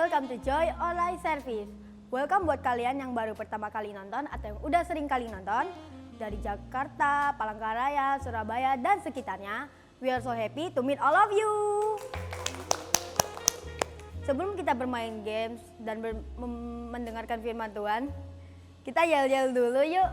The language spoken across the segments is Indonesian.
welcome to Joy Online Service. Welcome buat kalian yang baru pertama kali nonton atau yang udah sering kali nonton. Dari Jakarta, Palangkaraya, Surabaya, dan sekitarnya. We are so happy to meet all of you. Sebelum kita bermain games dan mendengarkan firman Tuhan, kita yel-yel dulu yuk.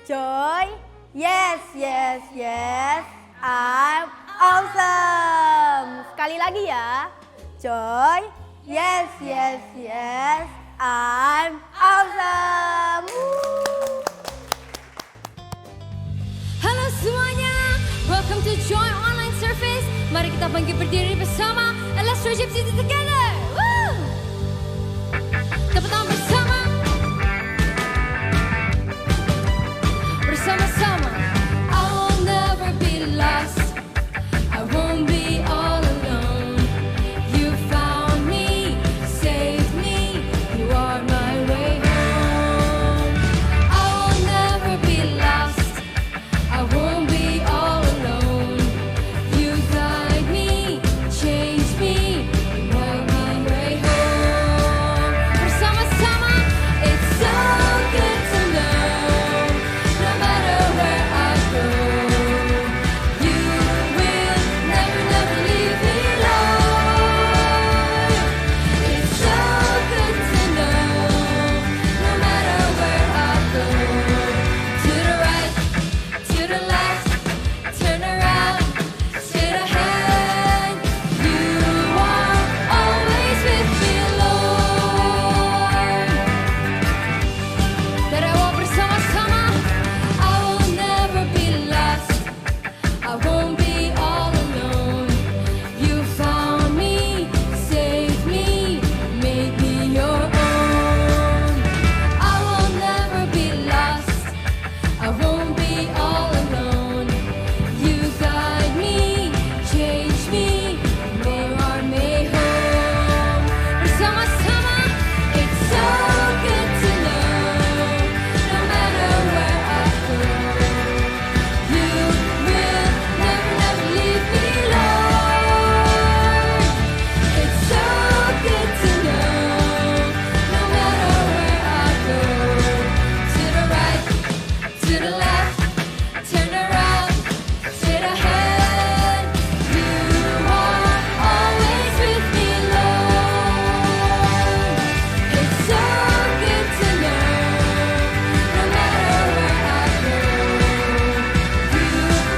Joy, yes, yes, yes, I'm awesome. Sekali lagi ya. Joy, yes, yes, yes, I'm awesome. Halo semuanya, welcome to Joy Online Service. Mari kita bangkit berdiri bersama and let's worship Jesus together. Woo! Tepuk tangan bersama. Bersama-sama. I will never be lost. I won't be all alone. You found me, saved me. You are my way home. I will never be lost. I won't be all alone. You guide me, change me. You are my way home. Bersama-sama, it's so good to know. No matter where I go, you will never, never leave me alone. It's so good to know. No matter where I go, to the right, to the left, turn around, straight ahead. You are always with me, Lord. Tarawa bersama-sama. I will never be lost. I won't be all alone. You found me, saved me, made me your own. I will never be lost. I won't be all alone. You guide me, change me, make our way home. Bersama-sama, it's so good to know. No matter where I go, you will never, never leave me alone. It's so good to know. No matter where I go, to the right, to the left, turn around, straight ahead. You are always with me, Lord. It's so good to know. No matter where I go, you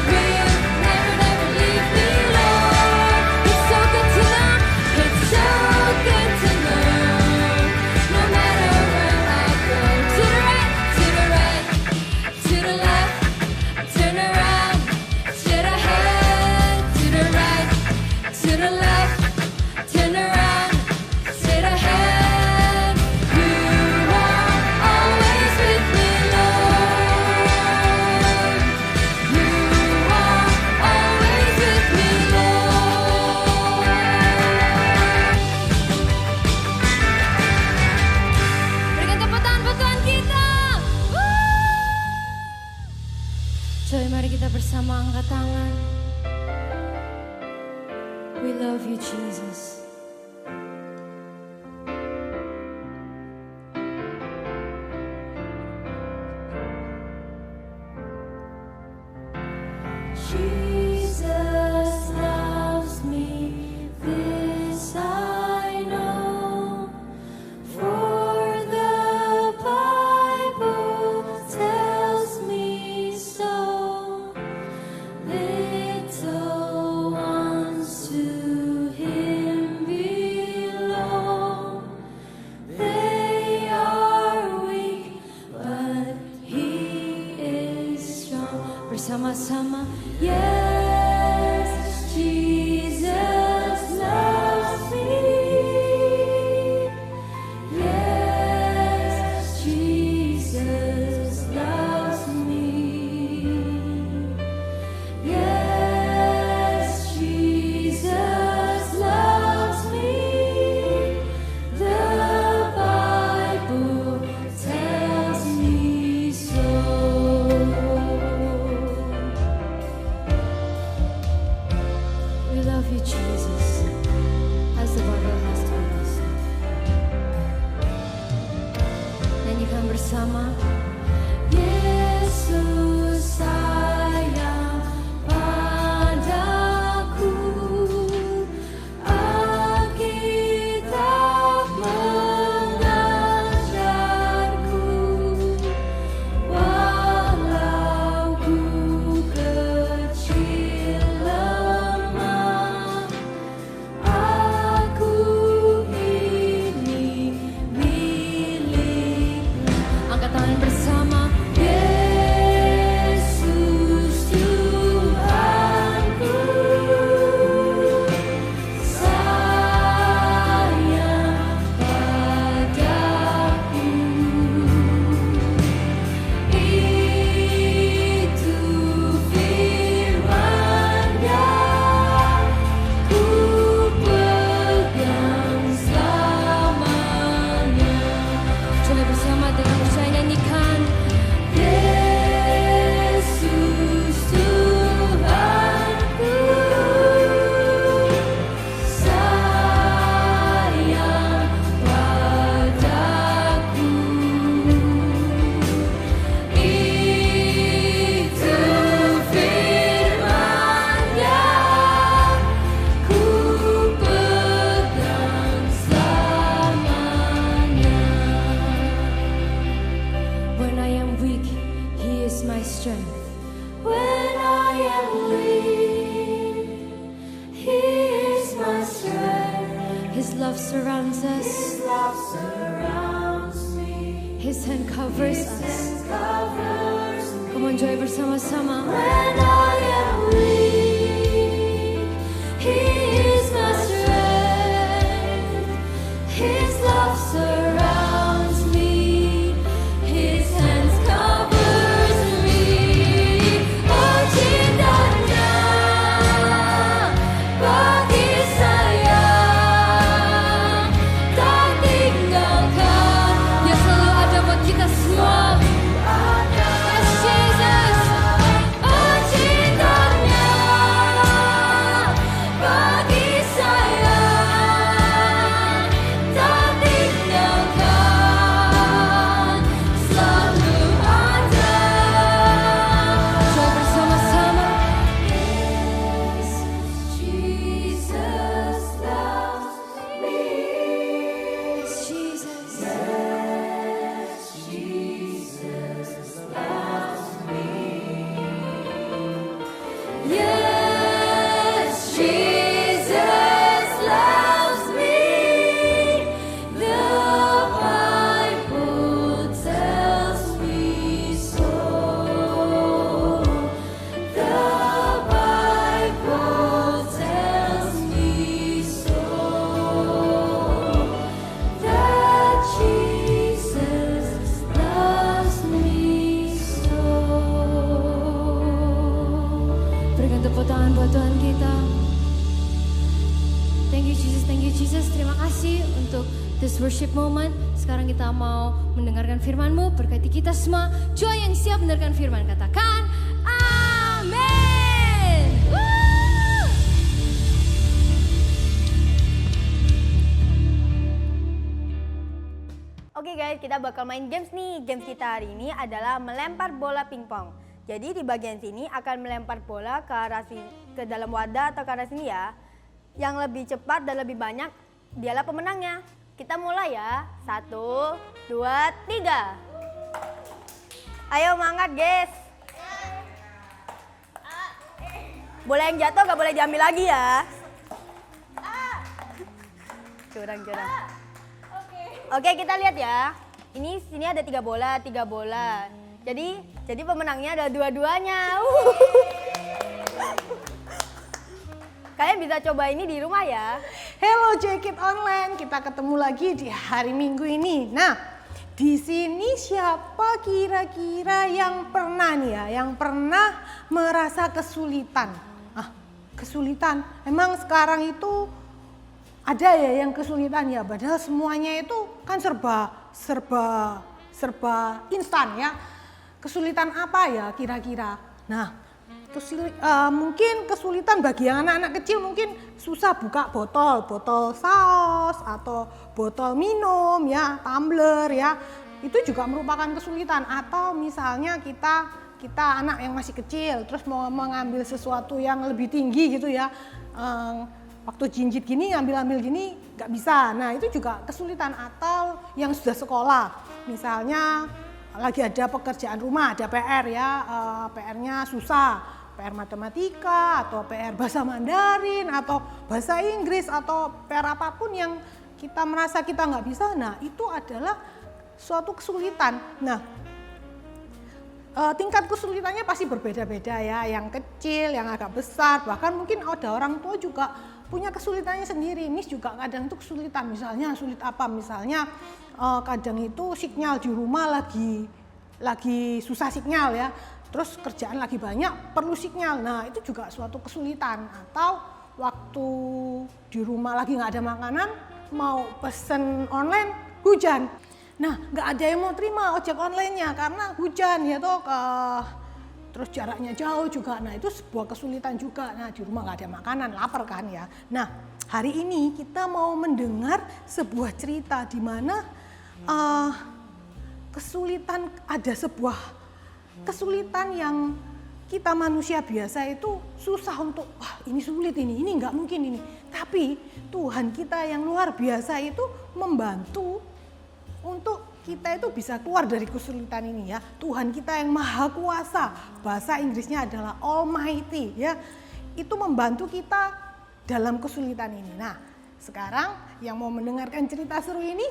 will never, never leave me alone. It's so good to know. It's so good to know. No matter where I go, to the right, to the right, to the left, turn around, straight ahead. To the right, to the left, turn around, straight ahead. You are always with me, Lord. You are always with me, Lord. Berikan tepuk tangan buat Tuhan kita. Joy, mari kita bersama angkat tangan. We love you, Jesus. Jesus loves me, this I know, for the Bible tells me so. Little ones to Him His love surrounds us. His hand covers us. Come on, joy bersama-sama. When I am weak, He is my strength. His love surrounds me. His hands covers me. Oh, cintanya bagi saya tak tinggalkan. Dia selalu ada buat kita semua. Yes, Jesus. Oh, cintanya bagi saya tak tinggalkan. Selalu ada. Coba bersama-sama. Yes, Jesus loves me. Yes, Jesus. Yes, Jesus loves me. The Bible tells me so. The Bible tells me so. That Jesus loves me so. Berikan tepuk tangan buat Tuhan kita. Thank you Jesus, thank you Jesus. Terima kasih untuk this worship moment. Sekarang kita mau mendengarkan firman-Mu. Berkati kita semua. Joy yang siap mendengarkan firman. Katakan amin. Woo! Oke guys, kita bakal main games nih. Games kita hari ini adalah melempar bola pingpong. Jadi di bagian sini akan melempar bola ke arah ke dalam wadah atau ke arah sini ya. Yang lebih cepat dan lebih banyak dialah pemenangnya. Kita mulai ya. 1, 2, 3. Ayo mangkat guys. Bola yang jatuh gak boleh diambil lagi ya. Curang. Oke, kita lihat ya. Ini sini ada 3 bola. Jadi pemenangnya ada dua-duanya. Kalian bisa coba ini di rumah ya. Hello Joykid Online, kita ketemu lagi di hari Minggu ini. Nah, di sini siapa kira-kira yang pernah nih ya, yang pernah merasa kesulitan? Kesulitan. Emang sekarang itu ada ya yang kesulitan ya, padahal semuanya itu kan serba instan ya. Kesulitan apa ya kira-kira? Nah, mungkin kesulitan bagi anak-anak kecil, mungkin susah buka botol saus atau botol minum ya, tumbler ya. Itu juga merupakan kesulitan. Atau misalnya kita anak yang masih kecil terus mau mengambil sesuatu yang lebih tinggi gitu ya. Waktu jinjit gini ngambil gini nggak bisa. Nah, itu juga kesulitan. Atau yang sudah sekolah, misalnya lagi ada pekerjaan rumah, ada PR ya, PR-nya susah. PR matematika atau PR bahasa Mandarin atau bahasa Inggris atau PR apapun yang kita merasa kita nggak bisa, nah itu adalah suatu kesulitan. Nah, tingkat kesulitannya pasti berbeda-beda ya, yang kecil, yang agak besar, bahkan mungkin ada orang tua juga punya kesulitannya sendiri. Miss juga kadang itu kesulitan, misalnya sulit apa, misalnya kadang itu sinyal di rumah lagi susah sinyal ya. Terus kerjaan lagi banyak, perlu sinyal. Nah, itu juga suatu kesulitan. Atau waktu di rumah lagi nggak ada makanan, mau pesen online, hujan. Nah, nggak ada yang mau terima ojek online-nya karena hujan ya toh. Terus jaraknya jauh juga. Nah, itu sebuah kesulitan juga. Nah, di rumah nggak ada makanan, lapar kan ya. Nah, hari ini kita mau mendengar sebuah cerita di mana ada sebuah kesulitan yang kita manusia biasa itu susah untuk, wah ini sulit ini nggak mungkin ini. Tapi Tuhan kita yang luar biasa itu membantu untuk kita itu bisa keluar dari kesulitan ini ya. Tuhan kita yang maha kuasa, bahasa Inggrisnya adalah Almighty ya. Itu membantu kita dalam kesulitan ini. Nah, sekarang yang mau mendengarkan cerita seru ini,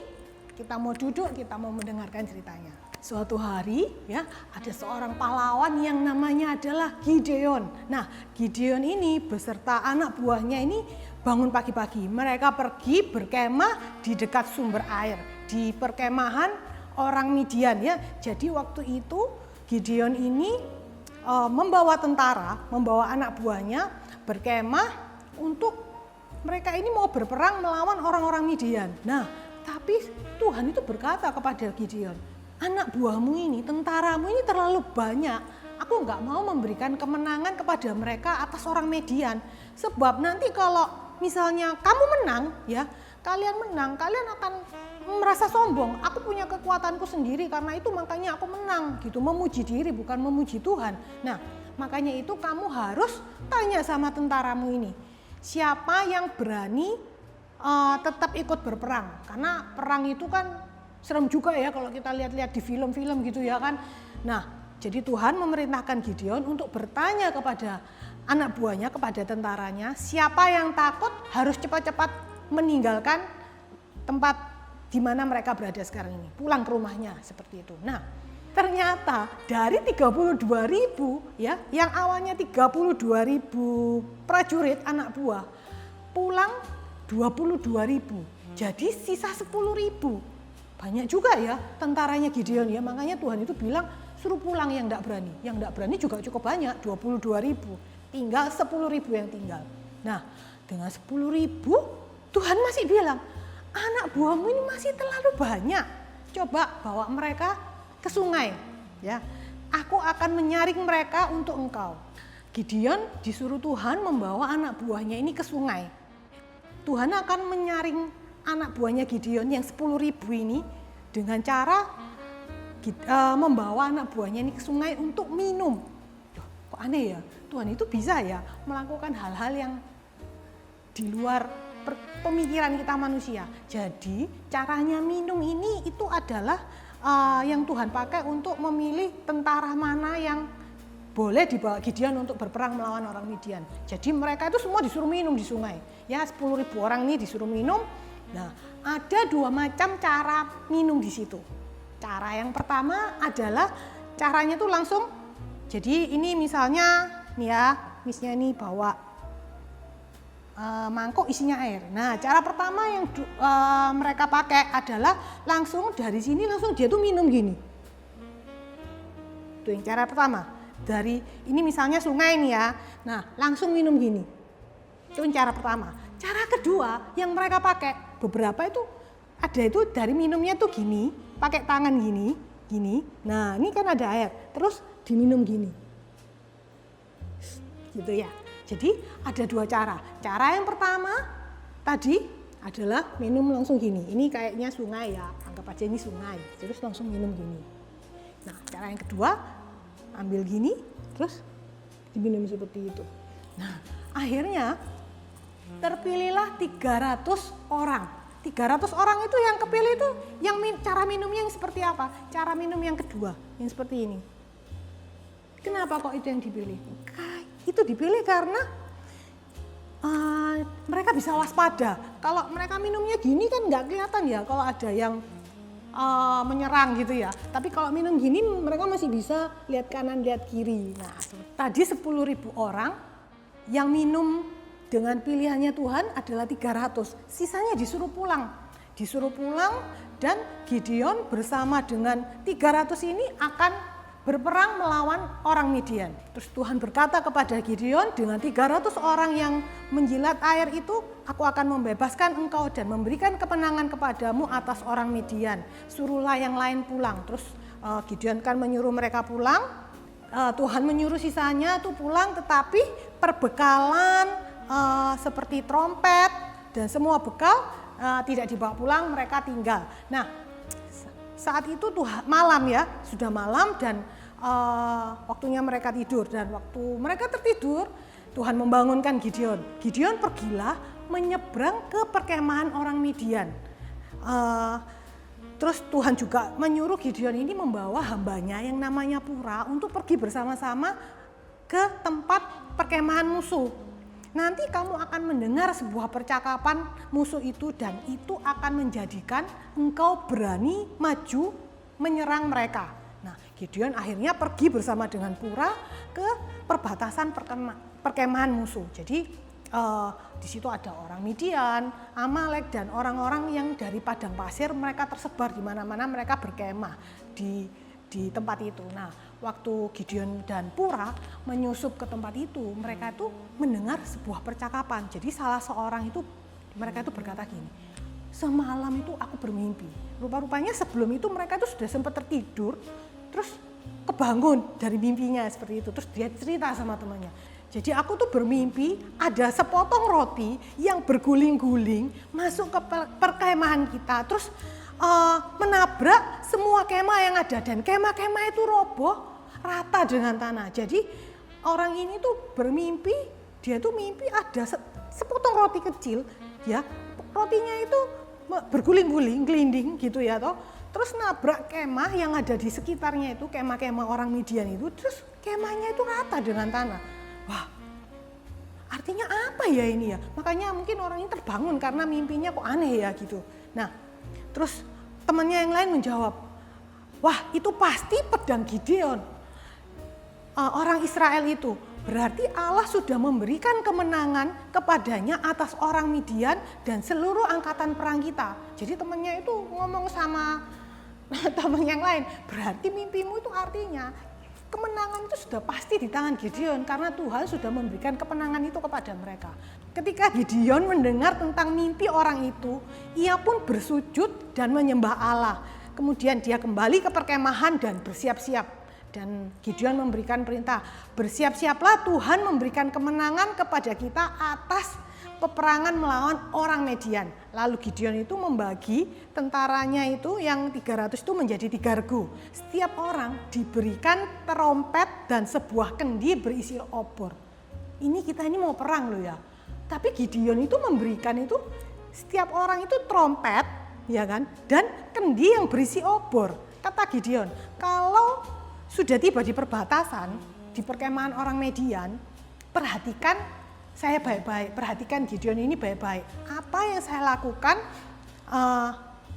kita mau duduk, kita mau mendengarkan ceritanya. Suatu hari ya, ada seorang pahlawan yang namanya adalah Gideon. Nah, Gideon ini beserta anak buahnya ini bangun pagi-pagi. Mereka pergi berkemah di dekat sumber air, di perkemahan orang Midian ya. Jadi waktu itu Gideon ini membawa tentara, membawa anak buahnya berkemah untuk mereka ini mau berperang melawan orang-orang Midian. Nah, tapi Tuhan itu berkata kepada Gideon, anak buahmu ini, tentaramu ini terlalu banyak. Aku nggak mau memberikan kemenangan kepada mereka atas orang Midian. Sebab nanti kalau misalnya kamu menang, ya, kalian menang, kalian akan merasa sombong. Aku punya kekuatanku sendiri, karena itu makanya aku menang. Gitu, memuji diri bukan memuji Tuhan. Nah, makanya itu kamu harus tanya sama tentaramu ini. Siapa yang berani tetap ikut berperang? Karena perang itu kan serem juga ya kalau kita lihat-lihat di film-film gitu ya kan. Nah, jadi Tuhan memerintahkan Gideon untuk bertanya kepada anak buahnya, kepada tentaranya, siapa yang takut harus cepat-cepat meninggalkan tempat di mana mereka berada sekarang ini, pulang ke rumahnya seperti itu. Nah, ternyata dari 32.000 ya, yang awalnya 32.000 prajurit anak buah, pulang 22.000. Jadi sisa 10.000. Banyak juga ya tentaranya Gideon ya, makanya Tuhan itu bilang suruh pulang yang enggak berani. Yang enggak berani juga cukup banyak, 22.000. Tinggal 10.000 yang tinggal. Nah, dengan 10.000 Tuhan masih bilang, anak buahmu ini masih terlalu banyak. Coba bawa mereka ke sungai ya. Aku akan menyaring mereka untuk engkau. Gideon disuruh Tuhan membawa anak buahnya ini ke sungai. Tuhan akan menyaring anak buahnya Gideon yang 10.000 ini dengan cara membawa anak buahnya ini ke sungai untuk minum. Loh, kok aneh ya? Tuhan itu bisa ya melakukan hal-hal yang di luar pemikiran kita manusia. Jadi caranya minum ini itu adalah yang Tuhan pakai untuk memilih tentara mana yang boleh dibawa Gideon untuk berperang melawan orang Midian. Jadi mereka itu semua disuruh minum di sungai. Ya, 10.000 orang ini disuruh minum. Nah, ada 2 macam cara minum di situ. Cara yang pertama adalah caranya tuh langsung. Jadi ini misalnya nih ya, misalnya ini bawa mangkok isinya air. Nah, cara pertama yang mereka pakai adalah langsung dari sini langsung dia tuh minum gini. Itu yang cara pertama. Dari ini misalnya sungai nih ya. Nah, langsung minum gini. Itu yang cara pertama. Cara kedua yang mereka pakai, beberapa itu ada itu dari minumnya tuh gini, pakai tangan gini, gini. Nah, ini kan ada air, terus diminum gini. Gitu ya. Jadi ada 2 cara. Cara yang pertama tadi adalah minum langsung gini. Ini kayaknya sungai ya, anggap aja ini sungai. Terus langsung minum gini. Nah, cara yang kedua ambil gini, terus diminum seperti itu. Nah, akhirnya terpilihlah 300 orang. 300 orang itu yang kepilih itu yang cara minumnya yang seperti apa? Cara minum yang kedua, yang seperti ini. Kenapa kok itu yang dipilih? Itu dipilih karena mereka bisa waspada. Kalau mereka minumnya gini kan nggak kelihatan ya kalau ada yang menyerang gitu ya. Tapi kalau minum gini mereka masih bisa lihat kanan, lihat kiri. Nah, tadi 10.000 orang yang minum dengan pilihannya Tuhan adalah 300. Sisanya disuruh pulang. Disuruh pulang dan Gideon bersama dengan 300 ini akan berperang melawan orang Midian. Terus Tuhan berkata kepada Gideon, dengan 300 orang yang menjilat air itu, aku akan membebaskan engkau dan memberikan kemenangan kepadamu atas orang Midian. Suruhlah yang lain pulang. Terus Gideon kan menyuruh mereka pulang. Tuhan menyuruh sisanya tuh pulang, tetapi perbekalan seperti trompet dan semua bekal tidak dibawa pulang, mereka tinggal. Nah, saat itu malam ya, sudah malam dan waktunya mereka tidur. Dan waktu mereka tertidur, Tuhan membangunkan Gideon. Gideon pergilah menyeberang ke perkemahan orang Midian. Terus Tuhan juga menyuruh Gideon ini membawa hambanya yang namanya Pura untuk pergi bersama-sama ke tempat perkemahan musuh. nanti kamu akan mendengar sebuah percakapan musuh itu dan itu akan menjadikan engkau berani maju menyerang mereka. Nah, Gideon akhirnya pergi bersama dengan Pura ke perbatasan perkemahan musuh. Jadi di situ ada orang Midian, Amalek dan orang-orang yang dari padang pasir, mereka tersebar di mana-mana, mereka berkemah di tempat itu. Nah, waktu Gideon dan Pura menyusup ke tempat itu, mereka itu mendengar sebuah percakapan. Jadi salah seorang itu, mereka itu berkata gini, semalam itu aku bermimpi. Rupa-rupanya sebelum itu mereka itu sudah sempat tertidur, terus kebangun dari mimpinya seperti itu. Terus dia cerita sama temannya. Jadi aku tuh bermimpi ada sepotong roti yang berguling-guling masuk ke perkemahan kita. Terus menabrak semua kemah yang ada dan kemah-kemah itu roboh rata dengan tanah. Jadi orang ini tuh bermimpi, dia tuh mimpi ada sepotong roti kecil, ya rotinya itu berguling-guling, gelinding gitu ya toh. Terus nabrak kemah yang ada di sekitarnya itu, kemah-kemah orang Midian itu, terus kemahnya itu rata dengan tanah. Wah, artinya apa ya ini ya? Makanya mungkin orang ini terbangun karena mimpinya kok aneh ya gitu. Nah, terus temannya yang lain menjawab, wah itu pasti pedang Gideon, orang Israel itu. Berarti Allah sudah memberikan kemenangan kepadanya atas orang Midian dan seluruh angkatan perang kita. Jadi temannya itu ngomong sama teman yang lain, berarti mimpimu itu artinya kemenangan itu sudah pasti di tangan Gideon karena Tuhan sudah memberikan kemenangan itu kepada mereka. Ketika Gideon mendengar tentang mimpi orang itu, ia pun bersujud dan menyembah Allah. Kemudian dia kembali ke perkemahan dan bersiap-siap. Dan Gideon memberikan perintah, bersiap-siaplah Tuhan memberikan kemenangan kepada kita atas peperangan melawan orang Midian. Lalu Gideon itu membagi tentaranya itu yang 300 itu menjadi 3 regu. Setiap orang diberikan terompet dan sebuah kendi berisi obor. Ini kita ini mau perang loh ya. Tapi Gideon itu memberikan itu setiap orang itu trompet ya kan dan kendi yang berisi obor. Kata Gideon, kalau sudah tiba di perbatasan di perkemahan orang Midian, perhatikan saya baik-baik, perhatikan Gideon ini baik-baik. Apa yang saya lakukan,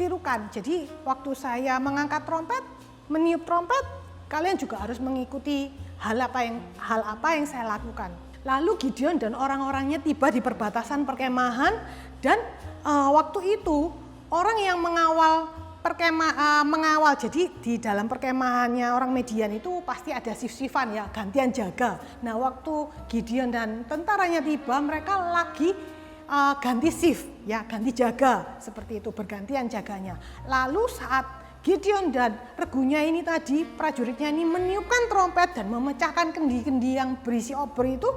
tirukan. Jadi waktu saya mengangkat trompet, meniup trompet, kalian juga harus mengikuti hal apa yang saya lakukan. Lalu Gideon dan orang-orangnya tiba di perbatasan perkemahan dan waktu itu orang yang mengawal jadi di dalam perkemahannya orang Midian itu pasti ada shift-shiftan ya, gantian jaga. Nah waktu Gideon dan tentaranya tiba, mereka lagi ganti shift ya, ganti jaga seperti itu, bergantian jaganya. Lalu saat Gideon dan regunya ini tadi, prajuritnya ini meniupkan trompet dan memecahkan kendi-kendi yang berisi obor itu,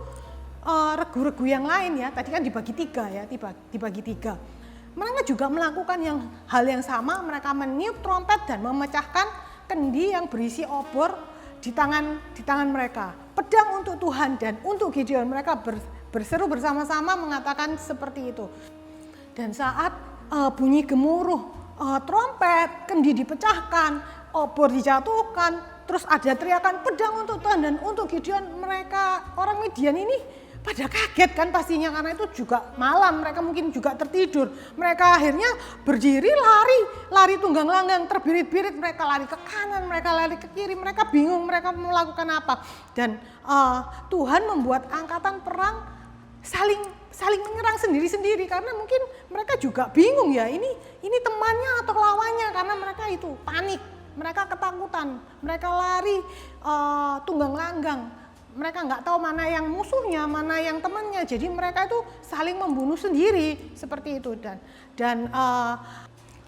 regu-regu yang lain ya, tadi kan dibagi 3 ya, dibagi 3. Mereka juga melakukan hal yang sama, mereka meniup trompet dan memecahkan kendi yang berisi obor di tangan mereka. Pedang untuk Tuhan dan untuk Gideon, mereka berseru bersama-sama mengatakan seperti itu. Dan saat bunyi gemuruh trompet, kendi dipecahkan, obor dijatuhkan, terus ada teriakan pedang untuk Tuhan dan untuk Gideon, mereka orang Midian ini pada kaget kan pastinya karena itu juga malam, mereka mungkin juga tertidur. Mereka akhirnya berdiri lari tunggang langgang, terbirit-birit, mereka lari ke kanan, mereka lari ke kiri, mereka bingung mereka melakukan apa. Dan Tuhan membuat angkatan perang saling menyerang sendiri-sendiri karena mungkin mereka juga bingung ya, ini temannya atau lawannya, karena mereka itu panik, mereka ketakutan, mereka lari tunggang langgang. Mereka nggak tahu mana yang musuhnya, mana yang temannya. Jadi mereka itu saling membunuh sendiri seperti itu. Dan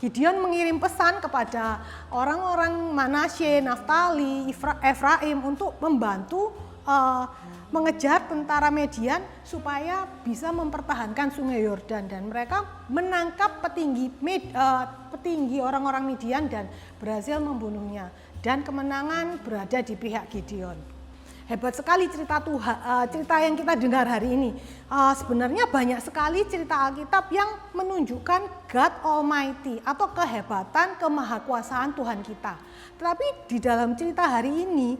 Gideon mengirim pesan kepada orang-orang Manasye, Naftali, Efraim untuk membantu mengejar tentara Midian supaya bisa mempertahankan Sungai Yordan. Dan mereka menangkap petinggi orang-orang Midian dan berhasil membunuhnya. Dan kemenangan berada di pihak Gideon. Hebat sekali cerita yang kita dengar hari ini. Sebenarnya banyak sekali cerita Alkitab yang menunjukkan God Almighty atau kehebatan, kemahakuasaan Tuhan kita. Tetapi di dalam cerita hari ini,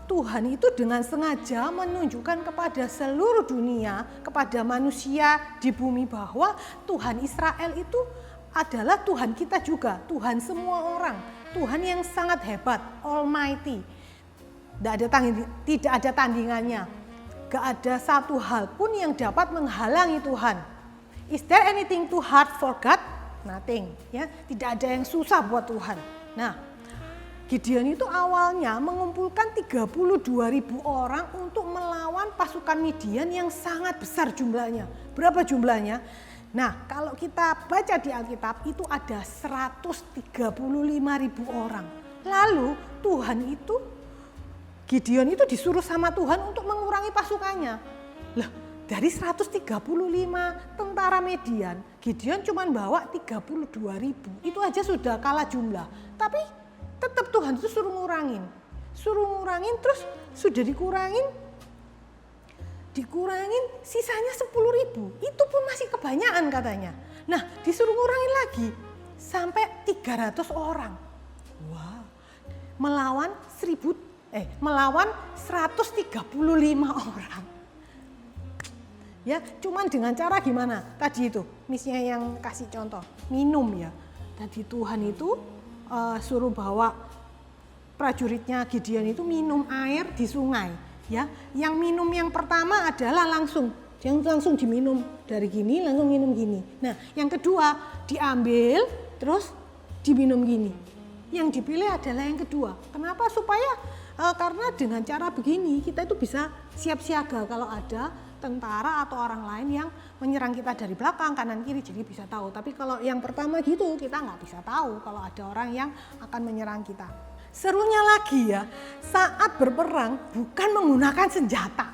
Tuhan itu dengan sengaja menunjukkan kepada seluruh dunia, kepada manusia di bumi bahwa Tuhan Israel itu adalah Tuhan kita juga, Tuhan semua orang, Tuhan yang sangat hebat, Almighty. Tidak ada tandingannya, gak ada satu hal pun yang dapat menghalangi Tuhan. Is there anything too hard for God? Nothing. Ya, tidak ada yang susah buat Tuhan. Nah, Gideon itu awalnya mengumpulkan 32.000 orang untuk melawan pasukan Midian yang sangat besar jumlahnya. Berapa jumlahnya? Nah, kalau kita baca di Alkitab itu ada 135.000 orang. Lalu Gideon itu disuruh sama Tuhan untuk mengurangi pasukannya. Lah, dari 135 tentara Midian, Gideon cuma bawa 32.000. Itu aja sudah kalah jumlah. Tapi tetap Tuhan itu suruh ngurangin terus sudah dikurangin sisanya 10.000. Itu pun masih kebanyakan katanya. Nah, disuruh ngurangin lagi sampai 300 orang. Wah, melawan 135 orang. Ya, cuman dengan cara gimana? Tadi itu, misalnya yang kasih contoh, minum ya. Tadi Tuhan itu suruh bawa prajuritnya Gideon itu minum air di sungai, ya. Yang minum yang pertama adalah langsung diminum dari gini, langsung minum gini. Nah, yang kedua diambil terus diminum gini. Yang dipilih adalah yang kedua. Kenapa? Supaya karena dengan cara begini kita itu bisa siap siaga kalau ada tentara atau orang lain yang menyerang kita dari belakang, kanan kiri, jadi bisa tahu. Tapi kalau yang pertama gitu kita nggak bisa tahu kalau ada orang yang akan menyerang kita. Serunya lagi ya, saat berperang bukan menggunakan senjata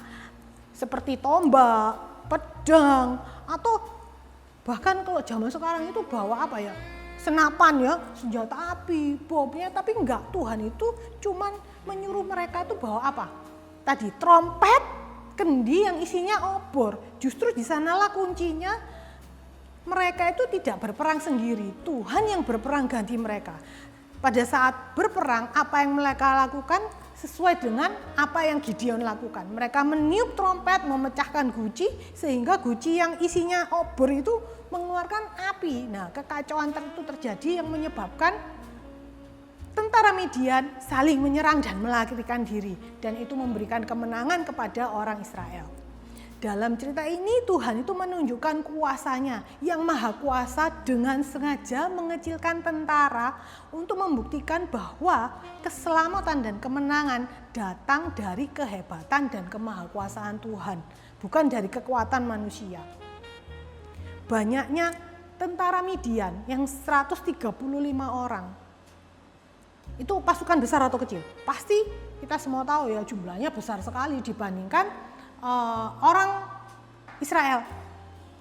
seperti tombak, pedang, atau bahkan kalau zaman sekarang itu bawa apa ya, senapan ya, senjata api, bomnya. Tapi enggak, Tuhan itu cuman menyuruh mereka itu bawa apa? Tadi trompet, kendi yang isinya obor. Justru di sanalah kuncinya, mereka itu tidak berperang sendiri. Tuhan yang berperang ganti mereka. Pada saat berperang, apa yang mereka lakukan sesuai dengan apa yang Gideon lakukan. Mereka meniup trompet, memecahkan guci, sehingga guci yang isinya obor itu mengeluarkan api. Nah, kekacauan itu terjadi yang menyebabkan tentara Midian saling menyerang dan melarikan diri, dan itu memberikan kemenangan kepada orang Israel. Dalam cerita ini Tuhan itu menunjukkan kuasanya yang maha kuasa dengan sengaja mengecilkan tentara untuk membuktikan bahwa keselamatan dan kemenangan datang dari kehebatan dan kemahakuasaan Tuhan, bukan dari kekuatan manusia. Banyaknya tentara Midian yang 135 orang. Itu pasukan besar atau kecil? Pasti kita semua tahu ya, jumlahnya besar sekali dibandingkan orang Israel.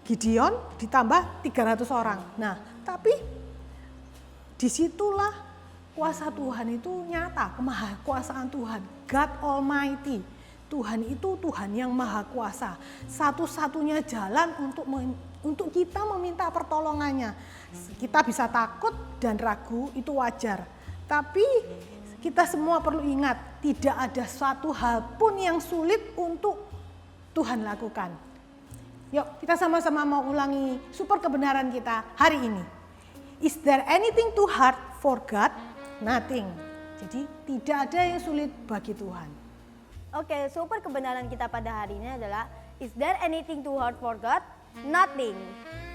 Gideon ditambah 300 orang. Nah, tapi disitulah kuasa Tuhan itu nyata, kemahakuasaan Tuhan. God Almighty. Tuhan itu Tuhan yang maha kuasa. Satu-satunya jalan untuk kita meminta pertolongannya. Kita bisa takut dan ragu, itu wajar. Tapi kita semua perlu ingat, tidak ada suatu hal pun yang sulit untuk Tuhan lakukan. Yuk, kita sama-sama mau ulangi super kebenaran kita hari ini. Is there anything too hard for God? Nothing. Jadi tidak ada yang sulit bagi Tuhan. Oke, super kebenaran kita pada hari ini adalah is there anything too hard for God? Nothing.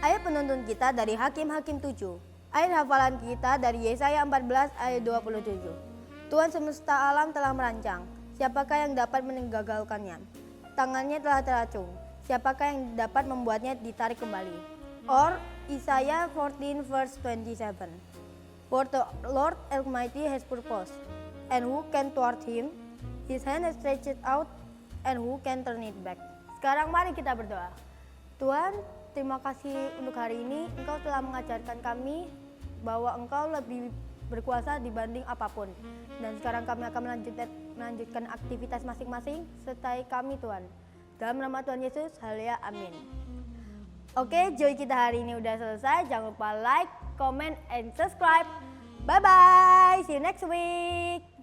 Ayat penuntun kita dari Hakim-Hakim 7. Ayat hafalan kita dari Yesaya 14 ayat 27. Tuhan semesta alam telah merancang, siapakah yang dapat menggagalkannya? Tangannya telah teracung, siapakah yang dapat membuatnya ditarik kembali? Or Isaiah 14 verse 27. For the Lord Almighty has purpose, and who can thwart him? His hand is stretched out, and who can turn it back? Sekarang mari kita berdoa. Tuhan, terima kasih untuk hari ini, Engkau telah mengajarkan kami bahwa Engkau lebih berkuasa dibanding apapun. Dan sekarang kami akan melanjutkan aktivitas masing-masing, sertai kami Tuhan. Dalam nama Tuhan Yesus, haleluya, amin. Oke, joy kita hari ini udah selesai. Jangan lupa like, comment, and subscribe. Bye-bye, see you next week.